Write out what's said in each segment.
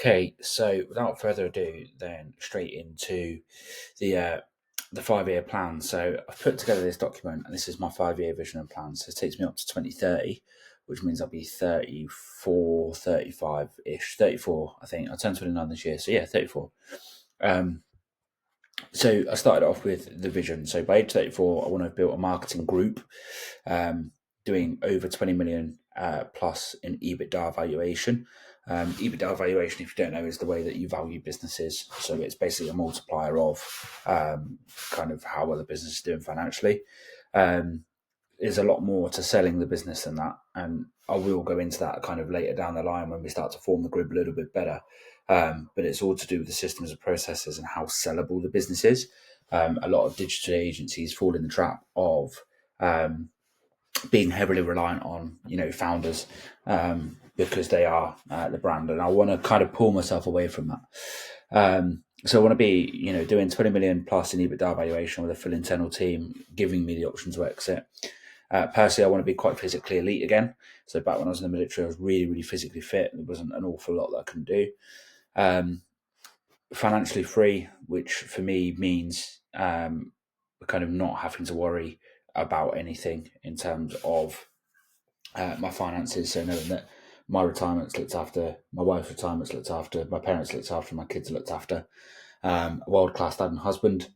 Okay, so without further ado, then straight into the uh, the 5 year plan. So I've put together this document, and this is my 5 year vision and plan. So it takes me up to 2030, which means I'll be 34, 35 ish, 34. I think I'll turn 29 this year. So yeah, 34. Um, so I started off with the vision. So by age 34, I want to have built a marketing group, doing over 20 million plus in EBITDA valuation. EBITDA valuation, if you don't know, is the way that you value businesses. So it's basically a multiplier of kind of how well the business is doing financially. There's a lot more to selling the business than that. And I will go into that kind of later down the line when we start to form the group a little bit better. But it's all to do with the systems and processes and how sellable the business is. A lot of digital agencies fall in the trap of being heavily reliant on founders, because they are the brand, and I want to kind of pull myself away from that. So I want to be doing 20 million plus in EBITDA valuation with a full internal team, giving me the option to exit. Personally, I want to be quite physically elite again. So back when I was in the military, I was really physically fit. There wasn't an awful lot that I couldn't do. Financially free, which for me means kind of not having to worry about anything in terms of my finances. So knowing that my retirement's looked after, my wife's retirement's looked after, my parents looked after, my kids are looked after. A world-class dad and husband,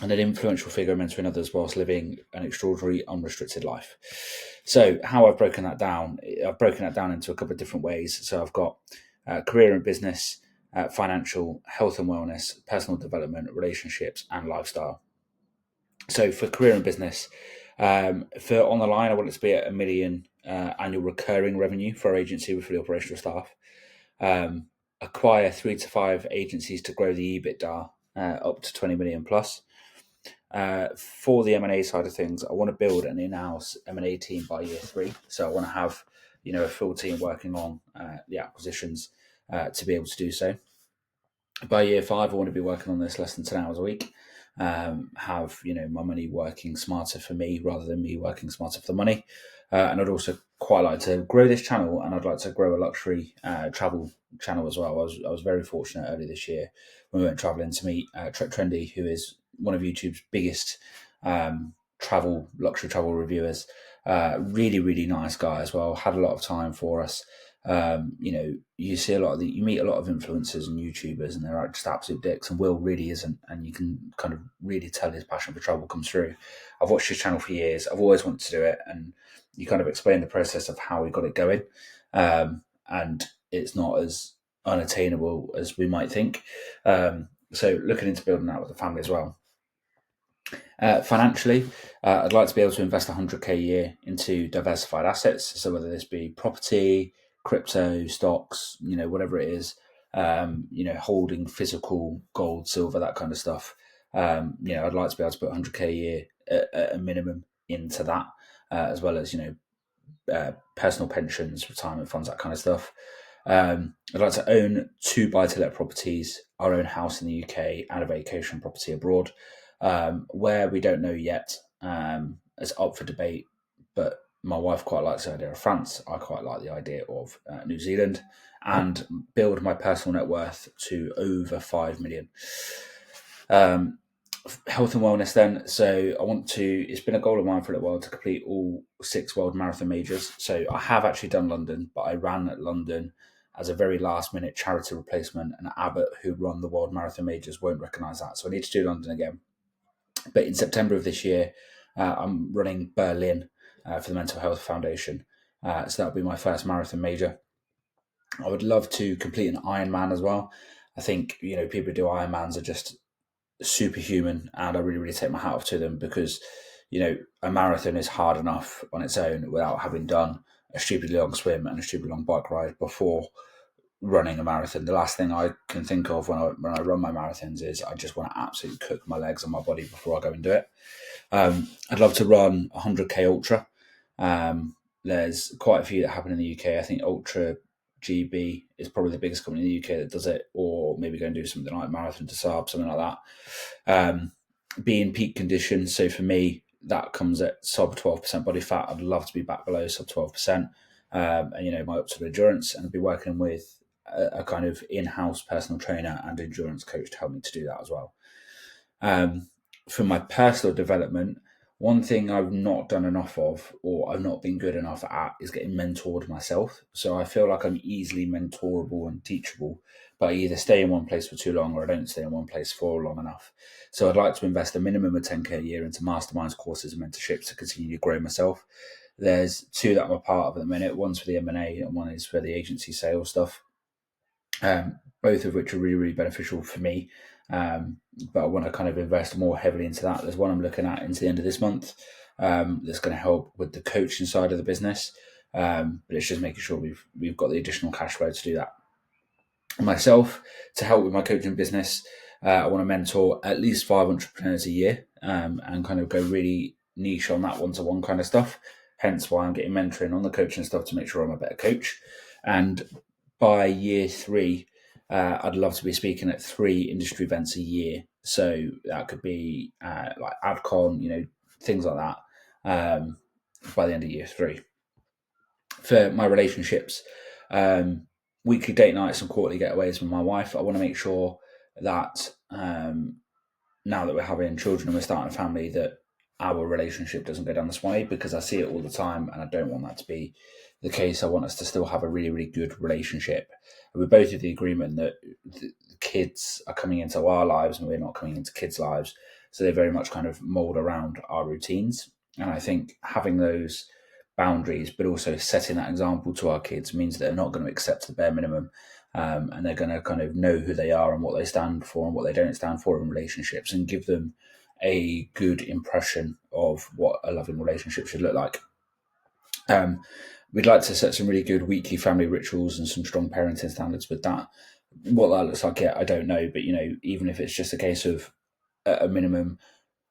and an influential figure mentoring others whilst living an extraordinary unrestricted life. So how I've broken that down into a couple of different ways. So I've got career and business, financial, health and wellness, personal development, relationships, and lifestyle. So for career and business, for on the line, I want it to be at 1 million annual recurring revenue for our agency with fully operational staff. Acquire 3 to 5 agencies to grow the EBITDA up to 20 million plus. For the M&A side of things, I want to build an in-house M&A team by year 3. So I want to have a full team working on the acquisitions to be able to do so. By year 5, I want to be working on this less than 10 hours a week. Have my money working smarter for me rather than me working smarter for the money. And I'd also quite like to grow this channel, and I'd like to grow a luxury travel channel as well. I was very fortunate early this year when we went traveling to meet Trek Trendy, who is one of YouTube's biggest luxury travel reviewers. Really nice guy as well. Had a lot of time for us. You see you meet a lot of influencers and YouTubers, and they're just absolute dicks, and Will really isn't, and you can kind of really tell his passion for travel comes through. I've watched his channel for years. I've always wanted to do it, and you kind of explain the process of how we got it going, and it's not as unattainable as we might think. So looking into building that with the family as well. Financially, I'd like to be able to invest 100k a year into diversified assets. So whether this be property, crypto, stocks, whatever it is, holding physical gold, silver, that kind of stuff. I'd like to be able to put 100k a year at a minimum into that, as well as personal pensions, retirement funds, that kind of stuff. I'd like to own 2 buy-to-let properties, our own house in the UK, and a vacation property abroad. Where we don't know yet, it's up for debate, but my wife quite likes the idea of France. I quite like the idea of New Zealand, and build my personal net worth to over 5 million. Health and wellness then. So it's been a goal of mine for a little while to complete all 6 world marathon majors. So I have actually done London, but I ran at London as a very last minute charity replacement, and Abbott, who run the world marathon majors, won't recognise that. So I need to do London again. But in September of this year, I'm running Berlin for the Mental Health Foundation. So that'll be my first marathon major. I would love to complete an Ironman as well. I think, people who do Ironmans are just superhuman, and I really take my hat off to them, because, a marathon is hard enough on its own without having done a stupidly long swim and a stupidly long bike ride before running a marathon. The last thing I can think of when I run my marathons is I just want to absolutely cook my legs and my body before I go and do it. I'd love to run 100k ultra. There's quite a few that happen in the UK. I think Ultra GB is probably the biggest company in the UK that does it, or maybe go and do something like Marathon to Saab, something like that. Be in peak condition. So for me, that comes at sub 12% body fat. I'd love to be back below sub 12%. And my upside endurance, and I'd be working with a kind of in-house personal trainer and endurance coach to help me to do that as well. For my personal development, one thing I've not done enough of, or I've not been good enough at, is getting mentored myself. So I feel like I'm easily mentorable and teachable, but I either stay in one place for too long or I don't stay in one place for long enough. So I'd like to invest a minimum of 10K a year into masterminds, courses, and mentorships to continue to grow myself. There's two that I'm a part of at the minute. One's for the M&A and one is for the agency sales stuff. Both of which are really, really beneficial for me. But I want to kind of invest more heavily into that. There's one I'm looking at into the end of this month that's going to help with the coaching side of the business. But it's just making sure we've got the additional cash flow to do that. Myself, to help with my coaching business, I want to mentor at least 5 entrepreneurs a year and kind of go really niche on that one-to-one kind of stuff. Hence why I'm getting mentoring on the coaching stuff to make sure I'm a better coach. And by year 3, I'd love to be speaking at 3 industry events a year. So that could be like AdCon, things like that, by the end of year 3. For my relationships, weekly date nights and quarterly getaways with my wife, I want to make sure that now that we're having children and we're starting a family, that our relationship doesn't go down this way, because I see it all the time and I don't want that to be the case. I want us to still have a really, really good relationship. And we're both of the agreement that the kids are coming into our lives and we're not coming into kids' lives. So they very much kind of mold around our routines. And I think having those boundaries, but also setting that example to our kids, means that they're not going to accept the bare minimum. And they're going to kind of know who they are and what they stand for and what they don't stand for in relationships, and give them a good impression of what a loving relationship should look like. We'd like to set some really good weekly family rituals and some strong parenting standards with that. What that looks like yet, I don't know. But, even if it's just a case of a minimum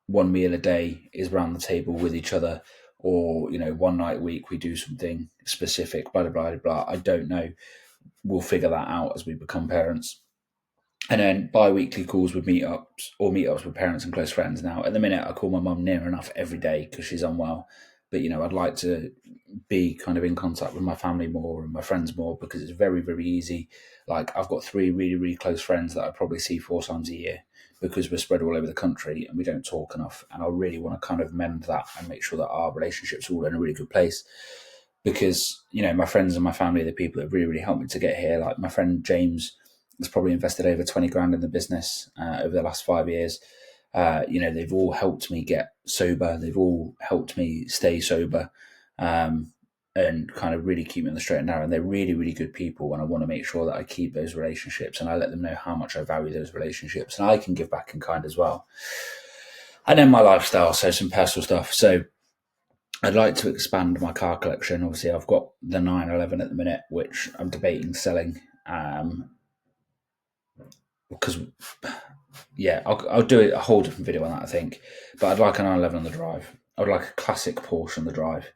1 meal a day is around the table with each other, or, one night a week we do something specific, blah, blah, blah, blah. I don't know. We'll figure that out as we become parents. And then bi-weekly calls with meetups, or meetups with parents and close friends. Now, at the minute, I call my mum near enough every day because she's unwell. But, I'd like to be kind of in contact with my family more and my friends more, because it's very, very easy. Like, I've got 3 really, really close friends that I probably see 4 times a year, because we're spread all over the country and we don't talk enough. And I really want to kind of mend that and make sure that our relationship's all in a really good place. Because, my friends and my family are the people that really, really helped me to get here. Like, my friend James has probably invested over 20 grand in the business over the last 5 years. They've all helped me get sober. They've all helped me stay sober, and kind of really keep me on the straight and narrow. And they're really, really good people. And I want to make sure that I keep those relationships and I let them know how much I value those relationships, and I can give back in kind as well. And then my lifestyle, so some personal stuff. So I'd like to expand my car collection. Obviously, I've got the 911 at the minute, which I'm debating selling. Because, I'll do a whole different video on that, I think. But I'd like a 911 on the drive. I would like a classic Porsche on the drive.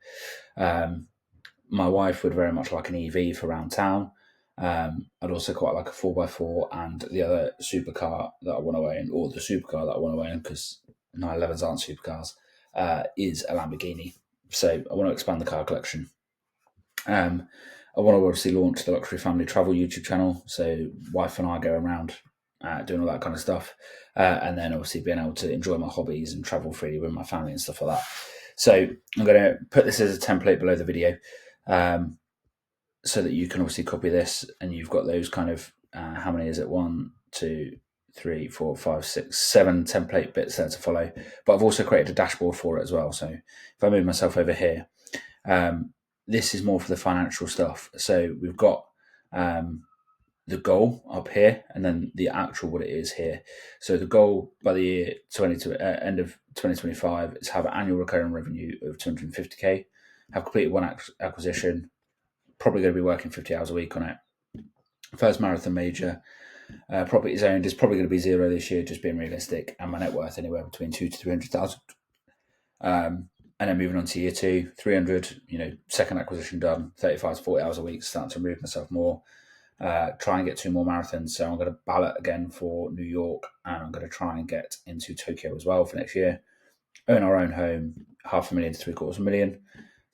My wife would very much like an EV for around town. I'd also quite like a 4x4, and the other supercar that I want to own, or the supercar that I want to own, because 911s aren't supercars, is a Lamborghini. So I want to expand the car collection. I want to obviously launch the Luxury Family Travel YouTube channel, so wife and I go around doing all that kind of stuff, and then obviously being able to enjoy my hobbies and travel freely with my family and stuff like that. So I'm going to put this as a template below the video, so that you can obviously copy this, and you've got those kind of how many is it? 1, 2, 3, 4, 5, 6, 7 template bits there to follow. But I've also created a dashboard for it as well. So if I move myself over here, this is more for the financial stuff. So we've got the goal up here, and then the actual what it is here. So the goal by the year end of 2025 is have an annual recurring revenue of 250k, have completed 1 acquisition, probably going to be working 50 hours a week on it. First marathon major, properties owned is probably going to be 0 this year, just being realistic, and my net worth anywhere between 2 to 300,000. And then moving on to year 2, 300, second acquisition done, 35 to 40 hours a week, starting to move myself more. Try and get 2 more marathons. So I'm going to ballot again for New York, and I'm going to try and get into Tokyo as well for next year. Own our own home, 500,000 to 750,000.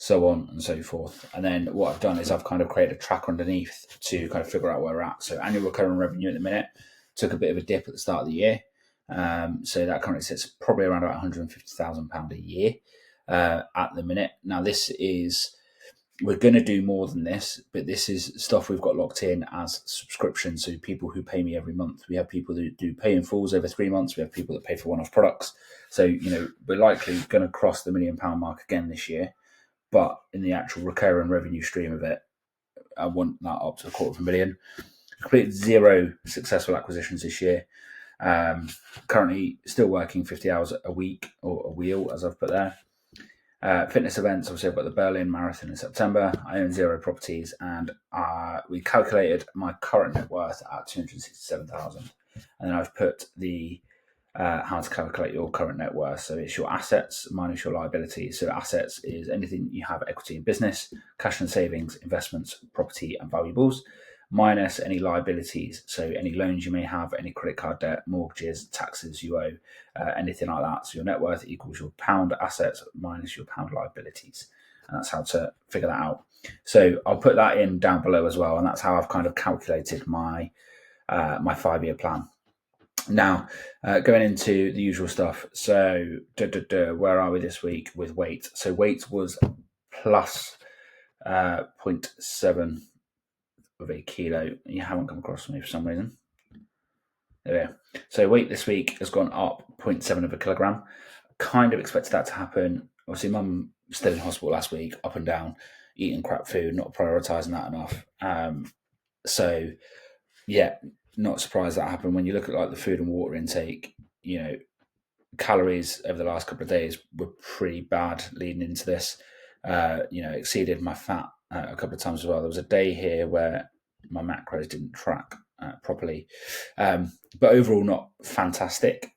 so on and so forth. And then what I've done is I've kind of created a track underneath to kind of figure out where we're at. So annual recurring revenue at the minute took a bit of a dip at the start of the year. So that currently sits probably around about £150,000 a year at the minute. Now we're going to do more than this, but this is stuff we've got locked in as subscriptions. So people who pay me every month. We have people who do pay in fulls over 3 months. We have people that pay for one-off products. So, we're likely going to cross the £1 million mark again this year. But in the actual recurring revenue stream of it, I want that up to £250,000. Completed 0 successful acquisitions this year. Currently still working 50 hours a week, or a wheel, as I've put there. Fitness events, obviously I've got the Berlin Marathon in September. I own 0 properties, and we calculated my current net worth at 267,000. And then I've put the how to calculate your current net worth. So it's your assets minus your liabilities. So assets is anything you have equity in business, cash and savings, investments, property and valuables, minus any liabilities. So any loans you may have, any credit card debt, mortgages, taxes you owe, anything like that. So your net worth equals your pound assets minus your pound liabilities. And that's how to figure that out. So I'll put that in down below as well. And that's how I've kind of calculated my 5-year plan. Now, going into the usual stuff. So, where are we this week with weight? So weight was plus 0.7 of a kilo. You haven't come across me for some reason. There we go. So weight this week has gone up 0.7 of a kilogram. Kind of expected that to happen. Obviously, Mum stayed in hospital last week, up and down, eating crap food, not prioritising that enough. So, yeah, not surprised that happened. When you look at like the food and water intake, calories over the last couple of days were pretty bad leading into this. Exceeded my fat a couple of times as well. There was a day here where my macros didn't track properly, but overall not fantastic.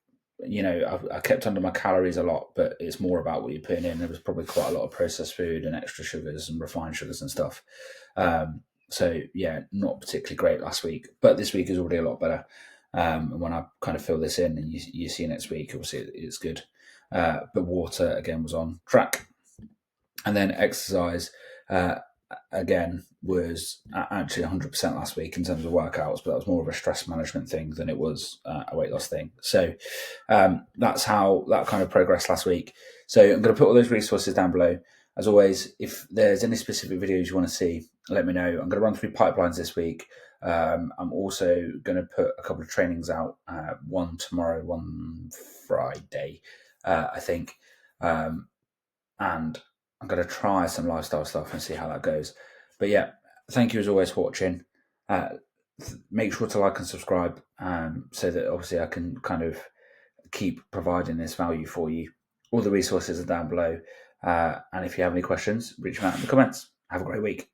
I kept under my calories a lot, but it's more about what you're putting in. There was probably quite a lot of processed food and extra sugars and refined sugars and stuff. So yeah, not particularly great last week, but this week is already a lot better. And when I kind of fill this in and you see next week, obviously it's good. But water again was on track. And then exercise again was actually 100% last week in terms of workouts, but that was more of a stress management thing than it was a weight loss thing. So that's how that kind of progressed last week. So I'm going to put all those resources down below. As always, if there's any specific videos you want to see, let me know. I'm going to run through pipelines this week. I'm also going to put a couple of trainings out, one tomorrow, one Friday, I think. And I'm going to try some lifestyle stuff and see how that goes. But yeah, thank you as always for watching. Make sure to like and subscribe so that obviously I can kind of keep providing this value for you. All the resources are down below. And if you have any questions, reach out in the comments. Have a great week.